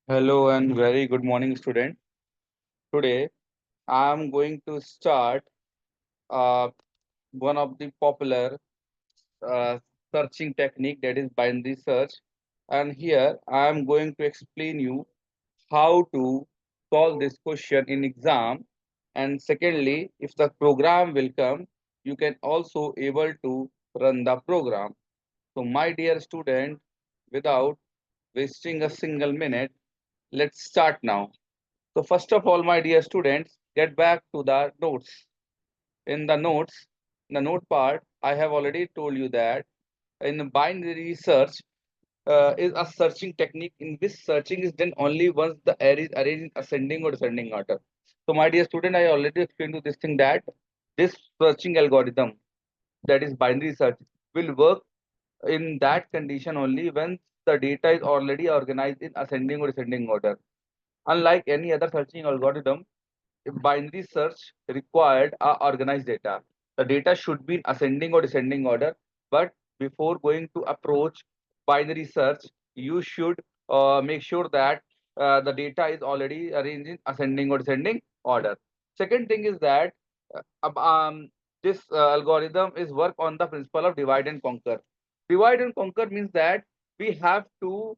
Hello and very good morning, student. Today, I am going to start uh, one of the popular uh, searching technique, that is binary search. And here, I am going to explain you how to solve this question in exam. And secondly, if the program will come, you can also able to run the program. So, my dear student, without wasting a single minute, let's start now. So first of all, my dear students, get back to the notes. In the notes, the note part, I have already told you that in binary search is a searching technique in which searching is done only once the array is arranged in ascending or descending order. So my dear student, I already explained to this thing that this searching algorithm, that is binary search, will work in that condition only when the data is already organized in ascending or descending order. Unlike any other searching algorithm, if binary search required organized data. The data should be in ascending or descending order, but before going to approach binary search, you should make sure that the data is already arranged in ascending or descending order. Second thing is that this algorithm is work on the principle of divide and conquer. Divide and conquer means that we have to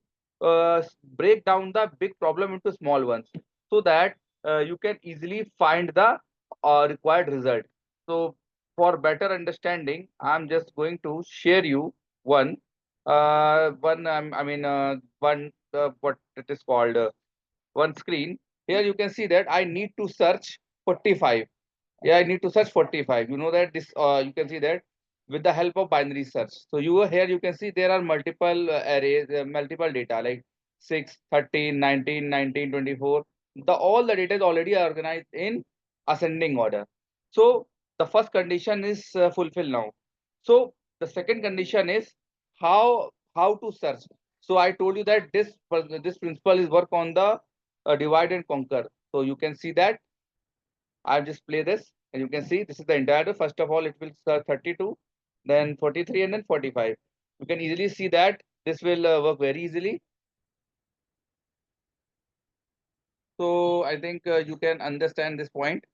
break down the big problem into small ones so that you can easily find the required result. So for better understanding, I'm just going to share you one what it is called one screen. Here you can see that I need to search 45. Yeah, I need to search 45. You know that this you can see that with the help of binary search. So here you can see there are multiple arrays, multiple data like 6, 13, 19, 19, 24. All the data is already organized in ascending order. So the first condition is fulfilled now. So the second condition is how to search. So I told you that this principle is work on the divide and conquer. So you can see that I'll just play this and you can see this is the entire. First of all, it will start 32, then 43, and then 45. You can easily see that this will work very easily. So I think you can understand this point.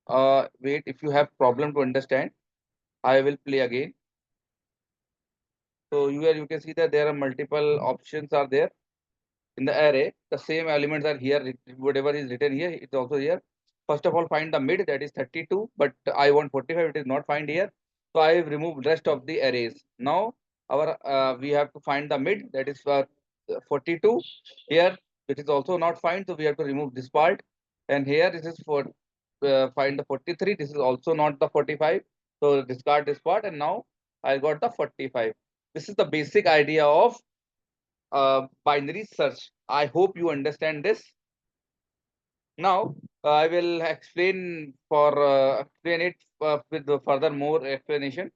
Wait, if you have problem to understand, I will play again. So you can see that there are multiple options are there in the array. The same elements are here. Whatever is written here, it's also here. First of all, find the mid, that is 32, but I want 45. It is not find here. So I have removed rest of the arrays. Now we have to find the mid, that is 42. Here it is also not find, so we have to remove this part. And here this is for find the 43. This is also not the 45. So discard this part, and now I got the 45. This is the basic idea of binary search. I hope you understand this. Now I will explain it with the further more explanation.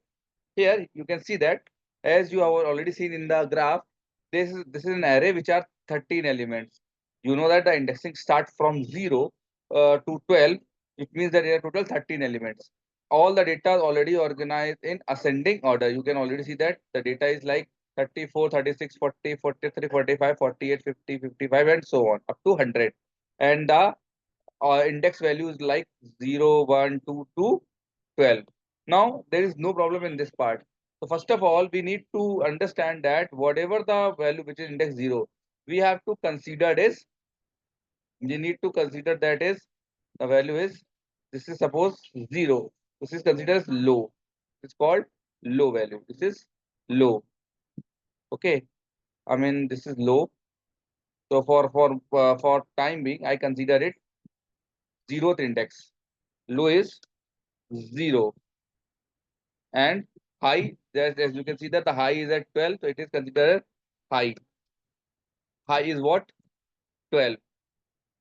Here you can see that as you have already seen in the graph, this is an array which are 13 elements. You know that the indexing starts from 0 to 12. It means that there are total 13 elements. All the data is already organized in ascending order. You can already see that the data is like 34, 36, 40, 43, 45, 48, 50, 55, and so on up to 100. And the index value is like 0, 1, 2 to 12. Now, there is no problem in this part. So, first of all, we need to understand that whatever the value which is index 0, we have to consider is, we need to consider that is, the value is, this is suppose 0. This is considered as low. It's called low value. This is low. Okay. I mean, this is low. So, for time being, I consider it zeroth index. Low is 0. And high, as you can see that the high is at 12, so it is considered high. High is what? 12.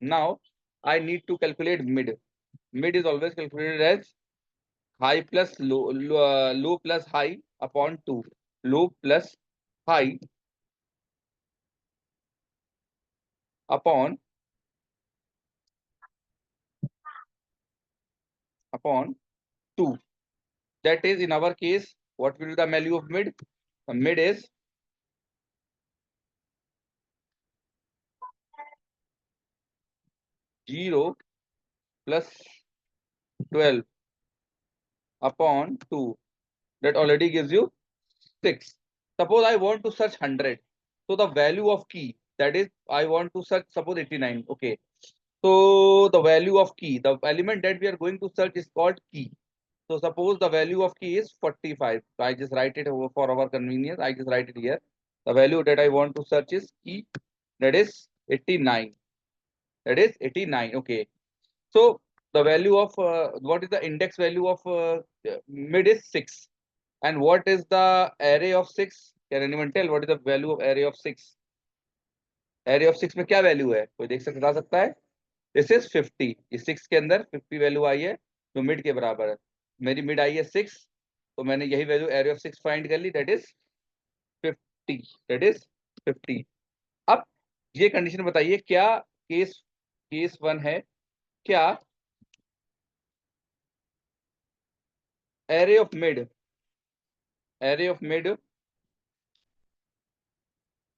Now I need to calculate mid. Mid is always calculated as high plus low plus high upon 2. Low plus high upon 2. That is, in our case, what will be the value of mid? The mid is 0 plus 12 upon 2, that already gives you 6. Suppose I want to search 100. So the value of key, that is I want to search suppose 89. Okay. So the value of key, the element that we are going to search is called key. So suppose the value of key is 45. So I just write it over for our convenience. I just write it here. The value that I want to search is key, that is 89. That is 89. Okay. So the value of what is the index value of mid is 6. And what is the array of 6? Can anyone tell what is the value of array of 6? Array of 6 में क्या value है? कोई देख सकता सकता है? This is 50. इस 6 के अंदर 50 वैल्यू आई है जो मिड के बराबर है. मेरी मिड आई है 6, तो मैंने यही वैल्यू एरे ऑफ 6 फाइंड कर ली, दैट इज 50. That is 50. अब ये कंडीशन बताइए, क्या केस केस 1 है, क्या एरे ऑफ मिड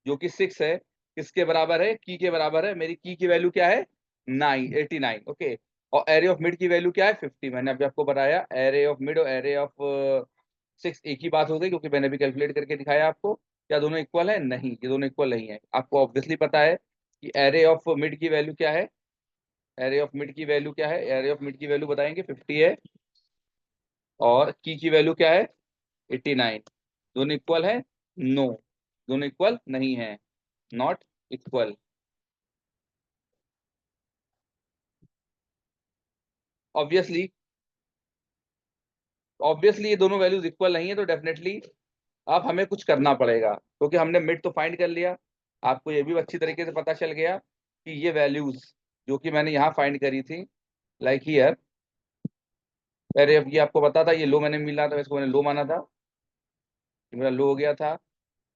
जो कि 6 है किसके बराबर है? की के बराबर है. मेरी की वैल्यू क्या है? 89. ओके. और एरे ऑफ मिड की वैल्यू क्या है? 50. मैंने अभी आपको बताया एरे ऑफ मिड और एरे ऑफ 6 एक ही बात हो गई, क्योंकि मैंने भी कैलकुलेट करके दिखाया आपको. क्या दोनों इक्वल है? नहीं, ये दोनों इक्वल नहीं है. आपको ऑब्वियसली पता है कि एरे ऑफ मिड की वैल्यू क्या है. एरे ऑफ मिड की वैल्यू क्या है? एरे ऑफ मिड की वैल्यू बताएंगे 50 है, और की वैल्यू क्या है? 89. दोनों इक्वल है? नो, दोनों इक्वल नहीं है. Not equal. ऑब्वियसली ये दोनों वैल्यूज इक्वल नहीं है, तो डेफिनेटली अब हमें कुछ करना पड़ेगा, क्योंकि हमने मिड तो फाइंड कर लिया. आपको ये भी अच्छी तरीके से पता चल गया कि ये वैल्यूज जो कि मैंने यहाँ फाइंड करी थी, लाइक हियर, अरे अब ये आपको पता था ये लो मैंने मिला था, इसको मैंने लो माना था, ये मेरा लो हो गया था,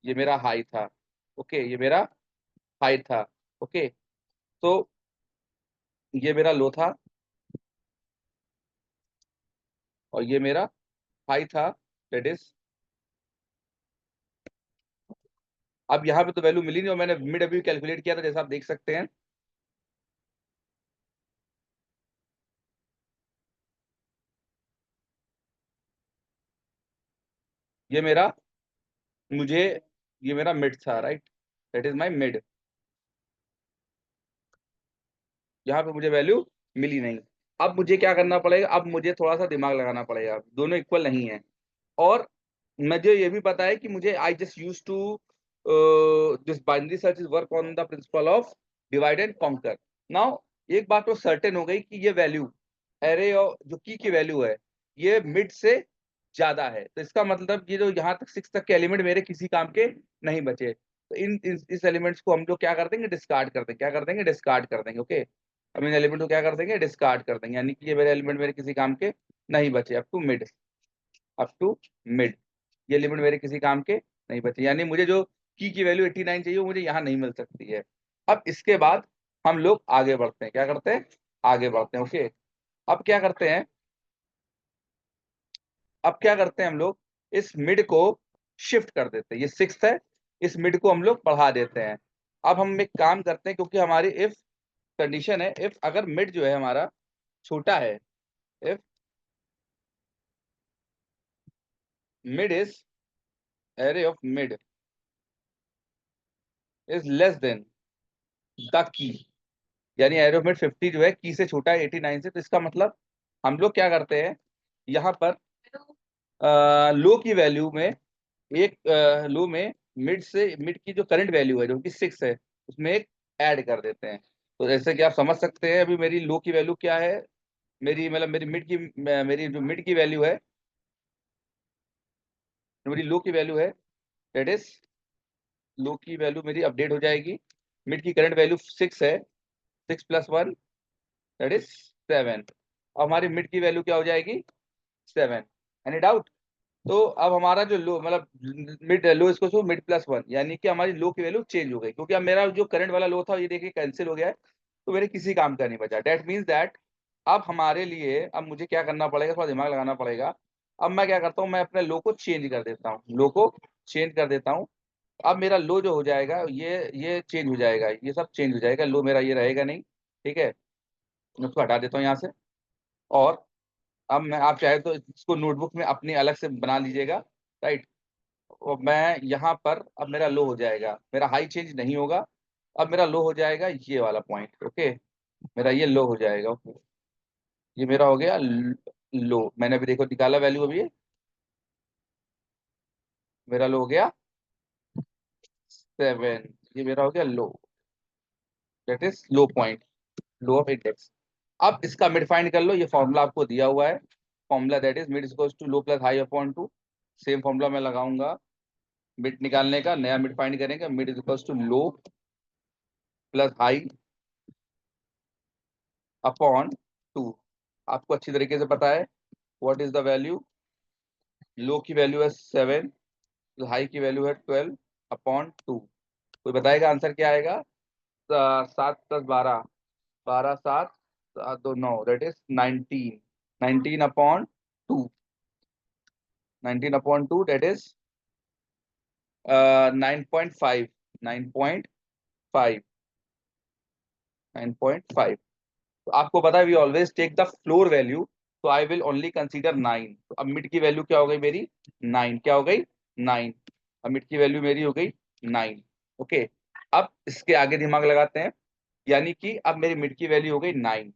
ये मेरा हाई था. ओके, ये मेरा हाई था. ओके. तो ये मेरा लो था और ये मेरा हाई था, दैट इज. अब यहाँ पे तो वैल्यू मिली नहीं, और मैंने मिड अभी कैलकुलेट किया था, जैसा आप देख सकते हैं. ये मेरा मुझे ये मेरा मिड था, right. That is my mid. यहाँ पे मुझे वैल्यू मिली नहीं. अब मुझे क्या करना पड़ेगा? अब मुझे थोड़ा सा दिमाग लगाना पड़ेगा, दोनों इक्वल नहीं है. और मुझे ये भी पता है कि मुझे I just use to this binary search is work on the principle of divide and conquer. Now एक बात तो सर्टेन हो गई कि ये वैल्यू एरे और जो की वैल्यू है ये मिड से ज्यादा है, तो इसका मतलब ये जो यहाँ तक 6 तक के एलिमेंट मेरे किसी काम के नहीं बचे. तो इस एलिमेंट्स को हम जो क्या कर देंगे? डिस्कार्ड कर देंगे. क्या कर देंगे? डिस्कार्ड कर देंगे. ओके. अब इन एलिमेंट को क्या कर देंगे? डिस्कार्ड कर देंगे, यानी कि ये मेरे एलिमेंट मेरे किसी काम के नहीं बचे. अप टू मिड ये लिमिट मेरे किसी काम के नहीं बचे, यानी मुझे जो की वैल्यू 89 चाहिए वो मुझे यहाँ नहीं मिल सकती है. अब इसके बाद हम लोग आगे बढ़ते हैं. क्या करते हैं? आगे बढ़ते हैं. ओके. अब क्या करते हैं? हम लोग इस मिड को शिफ्ट कर देते हैं. ये 6 है, इस मिड को हम लोग बढ़ा देते हैं. अब हम एक काम करते हैं, क्योंकि हमारी इफ कंडीशन है, इफ अगर मिड जो है हमारा छोटा है, if mid is array of mid is less than the की, यानी एरो मिड 50 जो है की से छोटा है 89 से, तो इसका मतलब हम लोग क्या करते हैं? यहाँ पर लो की वैल्यू में एक लो में मिड की जो करंट वैल्यू है जो कि 6 है, उसमें एक ऐड कर देते हैं. तो जैसे कि आप समझ सकते हैं अभी मेरी लो की वैल्यू क्या है, मेरी मतलब मेरी जो मिड की वैल्यू है, जो मेरी लो की वैल्यू है, दैट इज लो की वैल्यू मेरी अपडेट हो जाएगी. मिड की करंट वैल्यू 6 है, 6 + 1 दैट इज 7. अब हमारी मिड की वैल्यू क्या हो जाएगी? 7. Any doubt? तो अब हमारा जो लो मतलब मिड लो इसको सो मिड +1, यानी कि हमारी लो की वैल्यू चेंज हो गई, क्योंकि अब मेरा जो करंट वाला लो था ये देखिए कैंसिल हो गया है, तो मेरे किसी काम का नहीं बचा. डेट मीन्स दैट अब हमारे लिए अब मुझे क्या करना पड़ेगा? थोड़ा दिमाग लगाना पड़ेगा. अब मैं क्या करता हूँ? मैं अपने लो को चेंज कर देता हूँ. लो को चेंज कर देता हूँ. अब मेरा लो जो हो जाएगा ये चेंज हो जाएगा, ये सब चेंज हो जाएगा. लो मेरा ये रहेगा नहीं. ठीक है. मैं उसको हटा देता हूँ यहाँ से। और अब मैं, आप चाहे तो इसको नोटबुक में अपनी अलग से बना लीजिएगा, राइट। और मैं यहाँ पर, अब मेरा लो हो जाएगा, मेरा हाई चेंज नहीं होगा। अब मेरा लो हो जाएगा ये वाला पॉइंट, ओके। मेरा ये लो हो जाएगा, ओके। ये मेरा हो गया लो। मैंने अभी देखो निकाला वैल्यू, अभी मेरा लो हो गया 7। ये मेरा हो गया low, that is low point, low of index. अब इसका मिड फाइंड कर लो, ये फॉर्मूला आपको दिया हुआ है। Formula that is mid equals to low plus high upon two. Same formula मैं लगाऊंगा मिड निकालने का, नया मिड फाइंड करेंगे। Mid equals to low plus high upon two. आपको अच्छी तरीके से पता है what is the value. Low की वैल्यू है 7, हाई की वैल्यू है 12 अपॉन टू। कोई बताएगा आंसर क्या आएगा? 7 + 12, 12 7 2 9, that is 19। 19 upon two, 19 upon two that is 9.5, 9.5, 9.5। तो आपको पता है we always take the floor value, तो आई विल ओनली कंसीडर 9। तो अब मिड की वैल्यू क्या हो गई मेरी? 9। क्या हो गई? 9। अब मिड की वैल्यू मेरी हो गई 9, ओके। अब इसके आगे दिमाग लगाते हैं, यानी कि अब मेरी मिड की वैल्यू हो गई 9।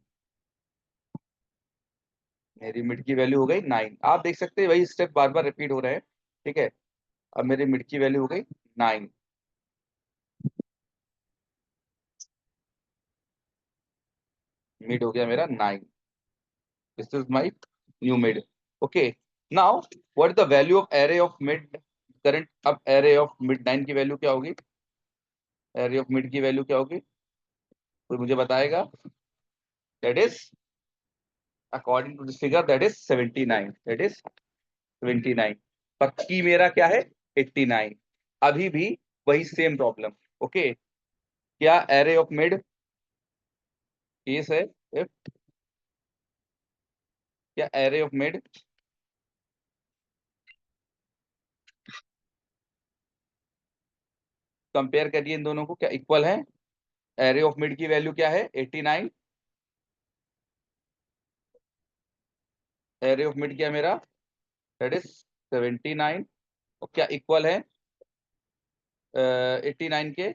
मेरी मिड की वैल्यू हो गई 9। आप देख सकते हैं वही स्टेप बार बार रिपीट हो रहे हैं, ठीक है। अब मेरी मिड की वैल्यू हो गई 9, मिड हो गया मेरा 9। This is my new mid, okay. Now what is the value of array of mid current? अब एरे ऑफ मिड 9 की वैल्यू क्या होगी? एरे ऑफ मिड की वैल्यू क्या होगी? कोई मुझे बताएगा? That is according to this figure that is 79, that is 79। पक्की मेरा क्या है? 89। अभी भी वही सेम प्रॉब्लम, ओके। क्या एरे ऑफ मिड केस है? if क्या एरे ऑफ मिड, कंपेयर करिए इन दोनों को, क्या इक्वल है? एरे ऑफ मिड की वैल्यू क्या है? 89। एरे ऑफ मिड क्या है मेरा? That is 79। और क्या इक्वल है 89 के?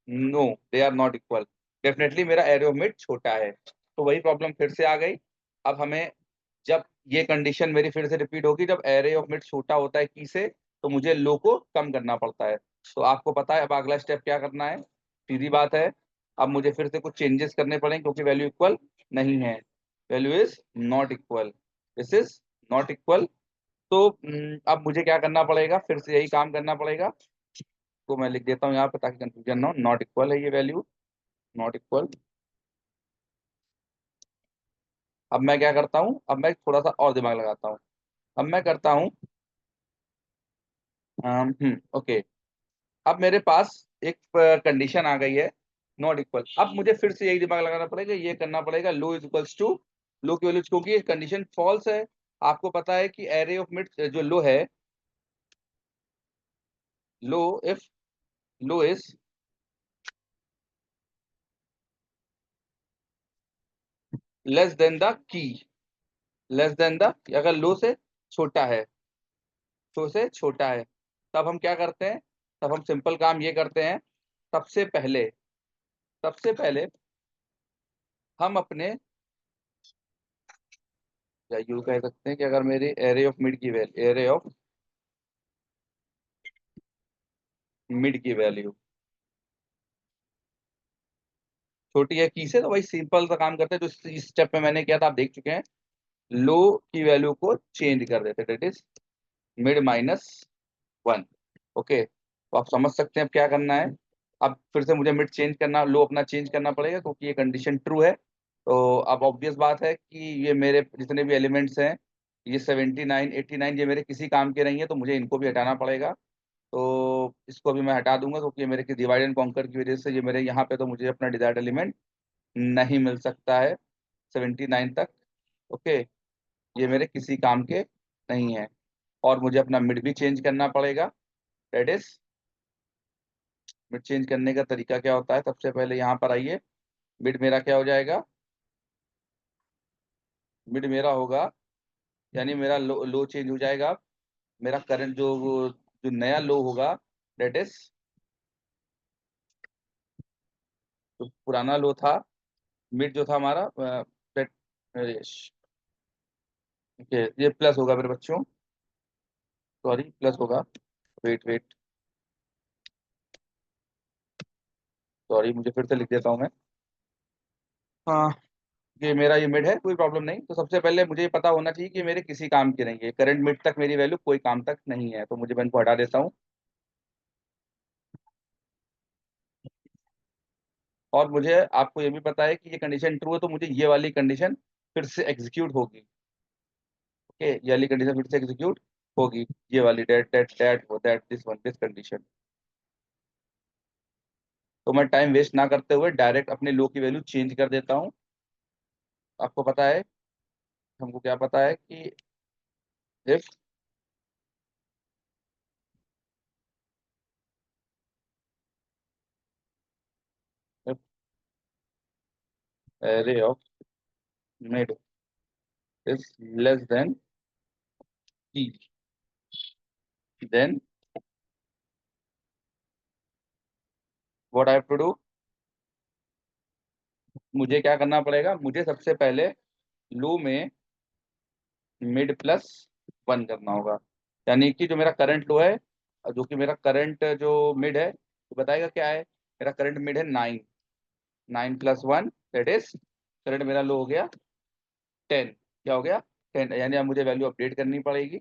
No, they are not equal. Definitely मेरा एरे ऑफ मिड छोटा है। तो वही प्रॉब्लम फिर से आ गई। अब हमें, जब ये कंडीशन मेरी फिर से रिपीट होगी, जब एरे ऑफ मिड छोटा होता है की से, तो मुझे लो को कम करना पड़ता है। तो आपको पता है अब अगला स्टेप क्या करना है, सीधी बात है। अब मुझे फिर से कुछ चेंजेस करने पड़ेंगे क्योंकि वैल्यू इक्वल नहीं है, value is not equal, this is not equal. तो अब मुझे क्या करना पड़ेगा? फिर से यही काम करना पड़ेगा। तो मैं लिख देता हूँ यहाँ पे ताकि कंफ्यूजन ना हो। नॉट इक्वल है ये वैल्यू, नॉट इक्वल। अब मैं क्या करता हूँ, अब मैं थोड़ा सा और दिमाग लगाता हूँ। अब मैं करता हूँ, ओके। अब मेरे पास एक कंडीशन आ गई है नॉट इक्वल। अब मुझे फिर से यही दिमाग लगाना पड़ेगा, ये करना पड़ेगा लो इज इक्वल्स टू, लो की वैल्यू, क्योंकि ये कंडीशन फॉल्स है। आपको पता है कि एरे ऑफ मिड जो लो है, low if low is less than the key, less than the, अगर लो से छोटा है, लो से छोटा है, तब हम क्या करते हैं? तब हम सिंपल काम ये करते हैं, सबसे पहले, सबसे पहले हम अपने, या यूं कह सकते हैं कि अगर मेरी एरे ऑफ मिड की वैल्यू, एरे ऑफ मिड की वैल्यू छोटी है की से, तो वही सिंपल सा काम करते हैं जो इस स्टेप में मैंने किया था, आप देख चुके हैं। लो की वैल्यू को चेंज कर देते, दैट इज मिड -1, ओके। तो आप समझ सकते हैं अब क्या करना है। अब फिर से मुझे मिड चेंज करना, लो अपना चेंज करना पड़ेगा क्योंकि ये कंडीशन ट्रू है। तो अब ऑब्वियस बात है कि ये मेरे जितने भी एलिमेंट्स हैं, ये 79 89 ये मेरे किसी काम के नहीं है, तो मुझे इनको भी हटाना पड़ेगा। तो इसको भी मैं हटा दूंगा क्योंकि ये मेरे की डिवाइड एंड कॉन्कर की वजह से ये मेरे यहाँ पे, तो मुझे अपना डिजायर्ड एलिमेंट नहीं मिल सकता है 79 तक, ओके। ये मेरे किसी काम के नहीं है। और मुझे अपना मिड भी चेंज करना पड़ेगा, दैट इज, मिड चेंज करने का तरीका क्या होता है? सबसे पहले यहाँ पर आइए, मिड मेरा क्या हो जाएगा? मिड मेरा होगा, यानी मेरा लो चेंज हो जाएगा। मेरा करंट जो नया लो होगा, डेट इज, जो पुराना लो था, मिड जो था हमारा, दैट, ये प्लस होगा मेरे बच्चों, सॉरी प्लस होगा। वेट वेट, सॉरी, मुझे फिर से लिख देता हूँ मैं। हाँ, ये मिड है, कोई प्रॉब्लम नहीं। तो सबसे पहले मुझे ये पता होना चाहिए कि मेरे किसी काम की नहीं है, करंट मिड तक मेरी वैल्यू कोई काम तक नहीं है, तो मुझे मैं इनको हटा देता हूँ। और मुझे आपको ये भी पता है कि ये कंडीशन ट्रू है, तो मुझे ये वाली कंडीशन फिर से एग्जीक्यूट होगी। ओके, ये वाली कंडीशन फिर से एग्जीक्यूट होगी, ये वाली that this one this condition. तो मैं टाइम वेस्ट ना करते हुए डायरेक्ट अपने लो की वैल्यू चेंज कर देता हूँ। आपको पता है, हमको क्या पता है कि if array of mid is less than e, then what I have to do, मुझे क्या करना पड़ेगा, मुझे सबसे पहले लो में मिड प्लस वन करना होगा। यानी कि जो मेरा करंट लो है, जो कि मेरा करंट जो मिड है, तो बताएगा क्या है। मेरा करंट मिड है 9, 9 + 1 दैट इज, करंट मेरा लो हो गया 10। क्या हो गया, 10, यानी अब मुझे वैल्यू अपडेट करनी पड़ेगी।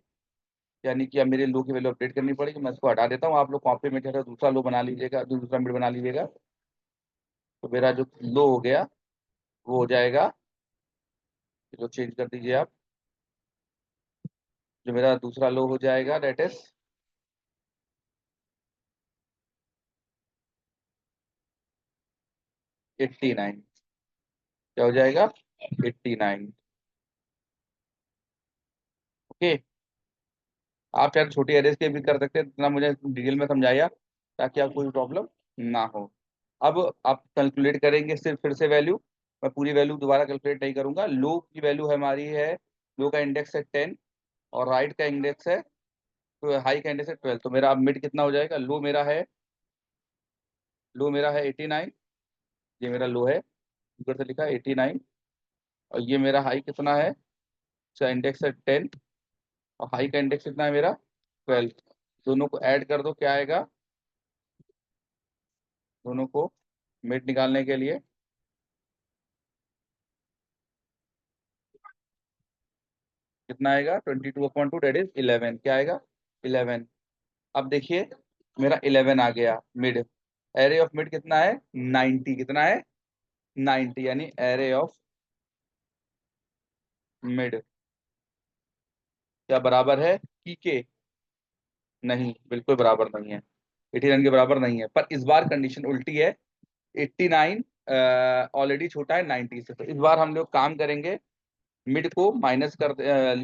यानी कि अब मेरे लो की वैल्यू अपडेट करनी पड़ेगी। मैं इसको हटा देता हूँ, आप लोग कॉपी में जो है दूसरा लो बना लीजिएगा, दूसरा मिड बना लीजिएगा। तो मेरा जो लो हो गया वो हो जाएगा, जो चेंज कर दीजिए आप, जो मेरा दूसरा लो हो जाएगा दैट इज 89। क्या हो जाएगा, 89। ओके, आप चाहे छोटी एरेज के भी कर सकते हैं, इतना मुझे डिटेल में समझाया ताकि आपको कोई प्रॉब्लम ना हो। अब आप कैलकुलेट करेंगे सिर्फ फिर से वैल्यू, मैं पूरी वैल्यू दोबारा कैलकुलेट नहीं करूंगा। लो की वैल्यू हमारी है, लो का इंडेक्स है 10 और राइट का इंडेक्स है, तो हाई का इंडेक्स है 12। तो मेरा अब मिड कितना हो जाएगा, लो मेरा है 89, ये मेरा लो है, ऊपर से लिखा है 89, और ये मेरा हाई कितना है, इसका इंडेक्स है 10 और हाई का इंडेक्स कितना है मेरा 12। दोनों को ऐड कर दो, क्या आएगा, दोनों को मिड निकालने के लिए कितना आएगा, 22/2 दैट इज 11। क्या आएगा, 11। अब देखिए, मेरा 11 आ गया मिड। एरे ऑफ मिड कितना है, 90। कितना है, 90, यानी एरे ऑफ मिड क्या बराबर है की के, नहीं, बिल्कुल बराबर नहीं है, 89 के बराबर नहीं है। पर इस बार कंडीशन उल्टी है, 89 ऑलरेडी छोटा है 90 से। तो इस बार हम लोग काम करेंगे, मिड को माइनस कर,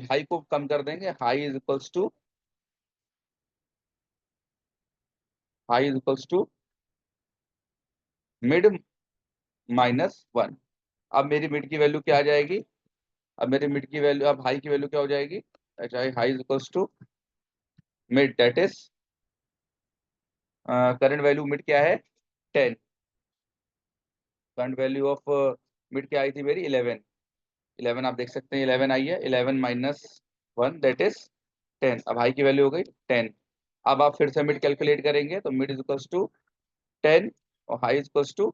हाई को कम कर देंगे। High is equals to mid -1। अब मेरी मिड की वैल्यू क्या आ जाएगी, अब मेरी मिड की वैल्यू, अब हाई की वैल्यू क्या हो जाएगी, अच्छा, high is equals to mid that is, current value mid क्या है 10, करंट वैल्यू ऑफ मिड क्या आई थी मेरी 11। 11 आप देख सकते हैं, 11 आई है, 11 - 1 दैट इज 10। अब हाई की वैल्यू हो गई 10। अब आप फिर से मिड कैलकुलेट करेंगे, तो मिड इज इक्वल्स टू 10 और high is equals to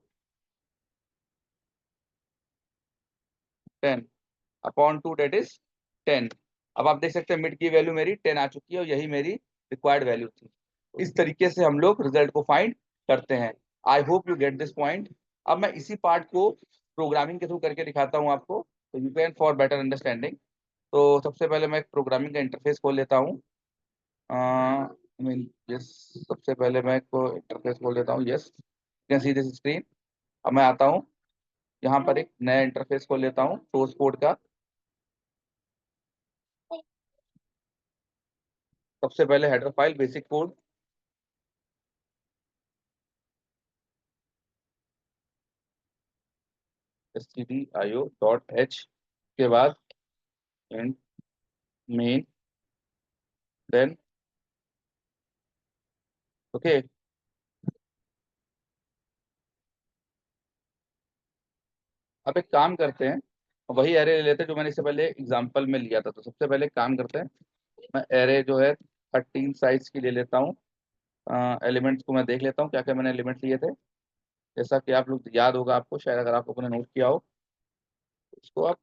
10/2 that is 10। अब आप देख सकते हैं मिड की वैल्यू मेरी 10 आ चुकी है, और यही मेरी रिक्वायर्ड वैल्यू थी। इस तरीके से हम लोग रिजल्ट को फाइंड करते हैं। I hope you get this point. अब मैं इसी पार्ट को प्रोग्रामिंग के थ्रू करके दिखाता हूँ आपको, तो you can for better understanding. तो सबसे पहले मैं एक प्रोग्रामिंग का इंटरफेस खोल लेता हूँ। आई मीन यस, सबसे पहले मैं एक इंटरफेस खोल लेता हूँ। Yes, you can see this screen. अब मैं आता हूँ यहाँ पर, एक नया इंटरफेस खोल लेता हूँ सोर्स कोड का। सबसे पहले header file basic code, stdio.h के बाद int main, then ओके। अब एक काम करते हैं, वही एरे ले लेते हैं जो मैंने इससे पहले एग्जांपल में लिया था। तो सबसे पहले एक काम करते हैं, मैं एरे जो है 13 साइज की ले लेता हूँ। एलिमेंट्स को मैं देख लेता हूँ क्या क्या मैंने एलिमेंट्स लिए थे। जैसा कि आप लोग याद होगा आपको, शायद अगर आप लोगों ने नोट किया हो तो उसको आप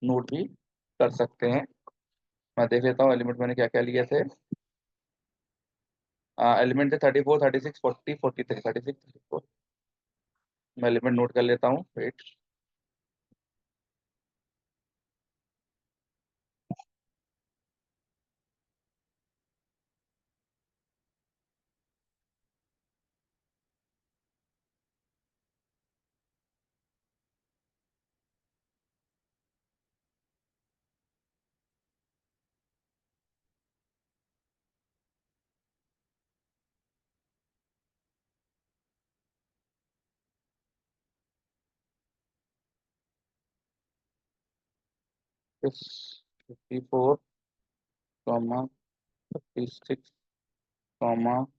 नोट भी कर सकते हैं। मैं देख लेता हूँ एलिमेंट मैंने क्या क्या लिए थे। एलिमेंट थे 34, 36, 40, 43, 36, 34। मैं एलिमेंट नोट कर लेता हूँ, वेट। 54, 36, 33, 45,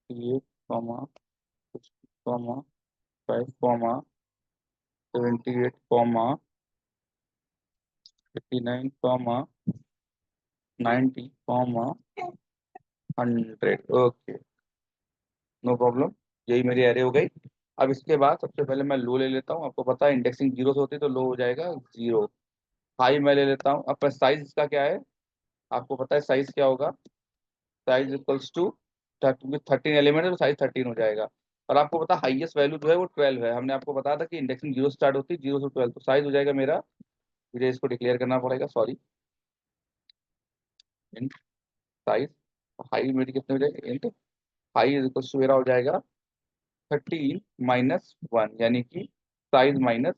38, 60, 5, 78, 89, 90, 100। Okay, no problem. यही मेरी एरे हो गई। अब इसके बाद सबसे पहले मैं लो ले लेता हूँ। आपको पता है इंडेक्सिंग जीरो से होती है तो लो हो जाएगा जीरो। हाई मैं ले लेता हूँ। अब साइज इसका क्या है, आपको पता है साइज क्या होगा। साइज इक्वल्स टू 13 एलिमेंट है तो साइज 13 हो जाएगा। और आपको पता हाईएस्ट वैल्यू जो है वो 12 है। हमने आपको बताया था कि इंडेक्सिंग जीरो स्टार्ट होती है, जीरो से 12, तो साइज हो जाएगा मेरा, मुझे इसको डिक्लेयर करना पड़ेगा, सॉरी, इंट साइज। हाई मेरी कितने हो जाएगी, int high is equals to मेरा हो जाएगा 13 - 1, यानी कि साइज माइनस।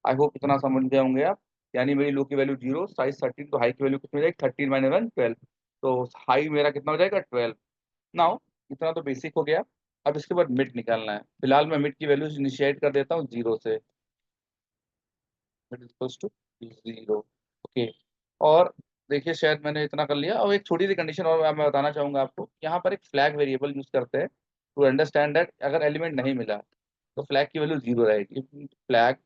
आई होप इतना समझ गए होंगे आप। यानी मेरी लो की वैल्यू जीरो, साइज 13, तो हाई की वैल्यू कितनी हो जाएगी, 13 - 1, 12। तो हाई मेरा कितना हो जाएगा, 12। नाउ इतना तो बेसिक हो गया। अब इसके बाद मिड निकालना है। फिलहाल मैं मिड की वैल्यू इनिशिएट कर देता हूँ जीरो से, mid equals to zero. Okay. और देखिए शायद मैंने इतना कर लिया। और एक छोटी सी कंडीशन और मैं बताना चाहूंगा आपको, यहाँ पर एक फ्लैग वेरिएबल यूज करते हैं टू अंडरस्टैंड दैट अगर एलिमेंट नहीं मिला तो फ्लैग की वैल्यू जीरो रहेगी। फ्लैग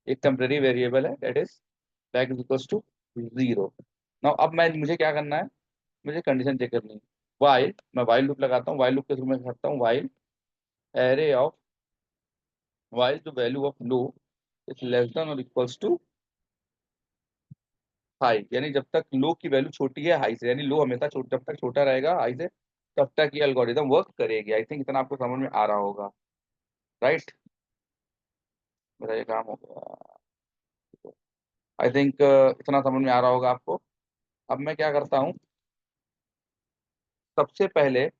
एक टेम्परेरी वेरिएबल है, that is flag is equals to zero. Now अब मैं मुझे क्या करना है, मुझे कंडीशन चेक करनी है। वाइल, मैं वाइल लूप लगाता हूँ। वाइल लूप के थ्रू मैं करता हूँ वाइल एरे ऑफ, वाइल जो value of low is less then और इक्वल्स टू हाई, यानी जब तक लो की वैल्यू छोटी है हाई से, यानी लो हमेशा जब तक छोटा रहेगा हाई से, तब तक ये एल्गोरिदम वर्क करेगी। आई थिंक इतना आपको समझ में आ रहा होगा, राइट। मेरा ये काम हो गया, आई थिंक इतना समझ में आ रहा होगा आपको। अब मैं क्या करता हूँ, सबसे पहले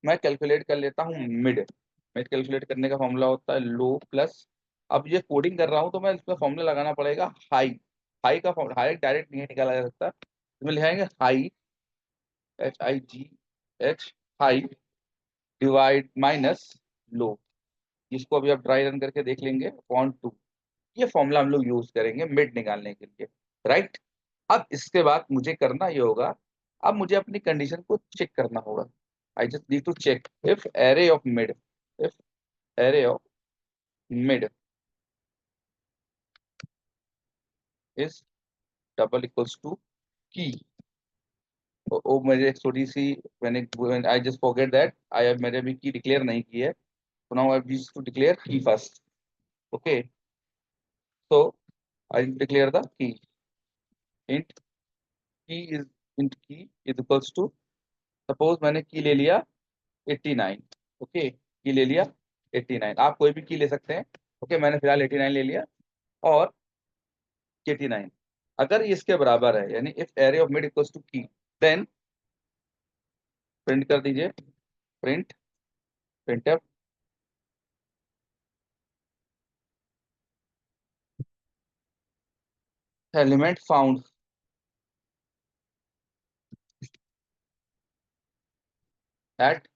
मैं कैलकुलेट कर लेता हूँ मिड। मिड कैलकुलेट करने का फॉर्मूला होता है लो प्लस, अब ये कोडिंग कर रहा हूँ तो मैं इसमें फॉर्मूला लगाना पड़ेगा हाई। हाई का फॉर्मूला, हाई डायरेक्ट नहीं निकाला जा सकता, इसमें लिखाएंगे high, HIGH, high divide minus low. इसको अभी आप ड्राई रन करके देख लेंगे, पॉइंट टू। ये फॉर्मूला हम लोग यूज करेंगे मिड निकालने के लिए, राइट। अब इसके बाद मुझे करना ये होगा, अब मुझे अपनी कंडीशन को चेक करना होगा। I just need to check if array of mid, if array of mid is double equals to key. ओ मुझे एक छोटी सी, मैंने I just forget that I have, मैंने भी की डिक्लेयर नहीं की है, तो now I need to declare key first. Okay, so I declare the key. Int key is, int key is equals to, suppose मैंने की ले लिया 89। Okay, की ले लिया 89, आप कोई भी की ले सकते हैं। ओके, मैंने फिलहाल 89 ले लिया। और 89 अगर ये इसके बराबर है, यानी if array of mid equals to key, then print कर दीजिए, print print element found at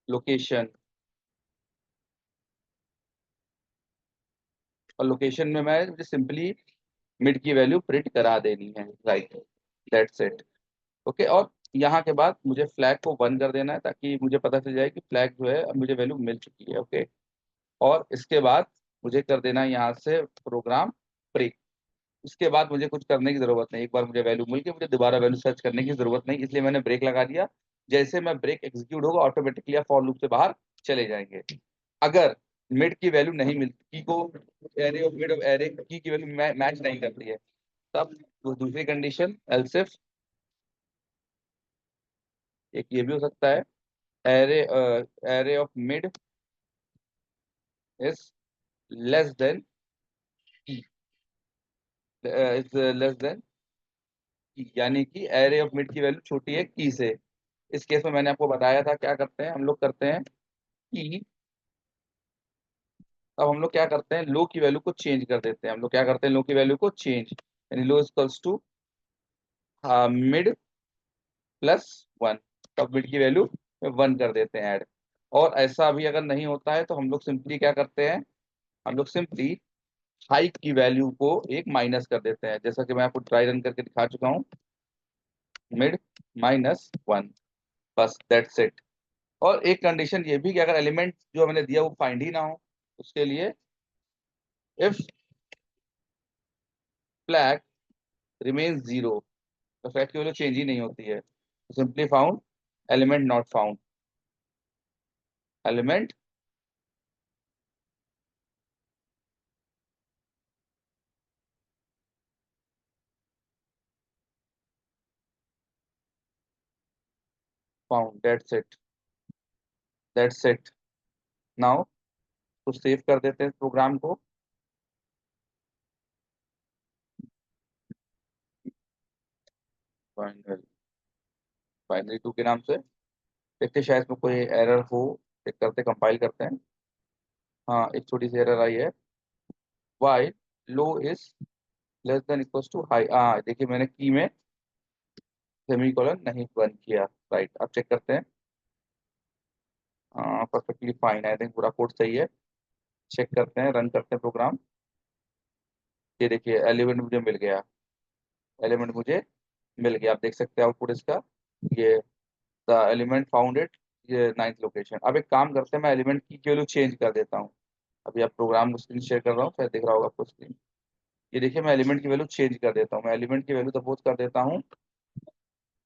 location, और लोकेशन में मैं मुझे सिंपली मिड की वैल्यू प्रिंट करा देनी है, राइट, दैट्स इट। ओके, और यहाँ के बाद मुझे फ्लैग को 1 कर देना है ताकि मुझे पता चल जाए कि फ्लैग जो है अब मुझे वैल्यू मिल चुकी है। ओके, और इसके बाद मुझे कर देना है यहाँ से प्रोग्राम ब्रेक। इसके बाद मुझे कुछ करने की जरूरत नहीं, एक बार मुझे वैल्यू मिल गई, मुझे दोबारा वैल्यू सर्च करने की जरूरत नहीं, इसलिए मैंने ब्रेक लगा दिया। जैसे मैं ब्रेक एग्जीक्यूट होगा ऑटोमेटिकली आप फॉर लूप से बाहर चले जाएंगे। अगर मिड की वैल्यू नहीं मिलती, की को array of mid of array की वैल्यू मैच नहीं करती है, तब वो दूसरी कंडीशन एल्स इफ, एक ये भी हो सकता है, array array of mid is less then की, इज लेस देन की, यानी कि एरे ऑफ मिड की वैल्यू छोटी है की से। इस केस में मैंने आपको बताया था क्या करते हैं हम लोग, करते हैं कि अब हम लोग क्या करते हैं, लो की वैल्यू को चेंज कर देते हैं। हम लोग क्या करते हैं, लो की वैल्यू को चेंज, यानी लो इक्वल्स टू मिड प्लस 1, तब मिड की वैल्यू 1 कर देते हैं ऐड। और ऐसा भी अगर नहीं होता है तो हम लोग सिंपली क्या करते हैं, हम लोग सिंपली हाइट की वैल्यू को एक माइनस कर देते हैं, जैसा कि मैं आपको ट्राई रन करके दिखा चुका हूँ, मिड -1, बस दैट्स इट। और एक कंडीशन ये भी कि अगर एलिमेंट जो मैंने दिया वो फाइंड ही ना हो, उसके लिए इफ फ्लैग रिमेन 0, तो फ्लैग की वैल्यू चेंज ही नहीं होती है, तो simply found element not found, element found, that's it. Now तो सेव कर देते हैं प्रोग्राम को। फाइनल बाइनरी 2 के नाम से देखते हैं, शायद इसमें कोई एरर हो, चेक करते कंपाइल करते हैं। हाँ, एक छोटी सी एरर आई है, while low is less than equals to high. हाँ देखिए, मैंने की में सेमीकोलन नहीं बंद किया, राइट। अब चेक करते हैं, परफेक्टली फाइन, आई थिंक पूरा कोड सही है। चेक करते हैं, रन करते हैं प्रोग्राम। ये देखिए एलिमेंट मुझे मिल गया, एलिमेंट मुझे मिल गया, आप देख सकते हैं आउटपुट इसका, ये द एलिमेंट फाउंड इट, ये 9th लोकेशन। अब एक काम करते हैं, मैं एलिमेंट की वैल्यू चेंज कर देता हूँ। अभी आप प्रोग्राम को स्क्रीन शेयर कर रहा हूँ, शायद दिख रहा होगा आपको स्क्रीन। ये देखिए, मैं एलिमेंट की वैल्यू चेंज कर देता हूँ, मैं एलिमेंट की वैल्यू सपोज कर देता हूँ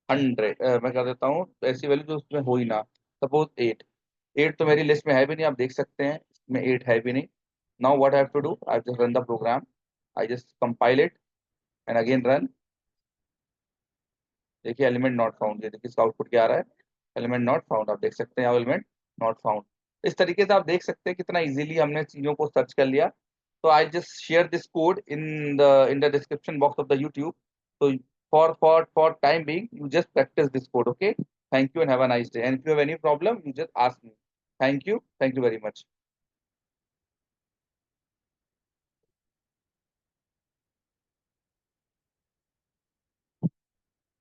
100, मैं कर देता हूँ ऐसी वैल्यू जो उसमें हो ही ना, सपोज 8। 8 तो मेरी लिस्ट में है भी नहीं, आप देख सकते हैं इसमें 8 है भी नहीं। Now what I have to do, I just run the program, I just compile it and again run. देखिए एलिमेंट नॉट फाउंड, ये देखिए इसका आउटपुट क्या आ रहा है, एलिमेंट नॉट फाउंड, आप देख सकते हैं एलिमेंट नॉट फाउंड। इस तरीके से आप देख सकते हैं कितना इजीली हमने चीजों को सर्च कर लिया। तो I just share this code in the description box of the YouTube. तो for time being you just practice this code, okay? Thank you and have a nice day, and if you have any problem you just ask me. Thank you very much.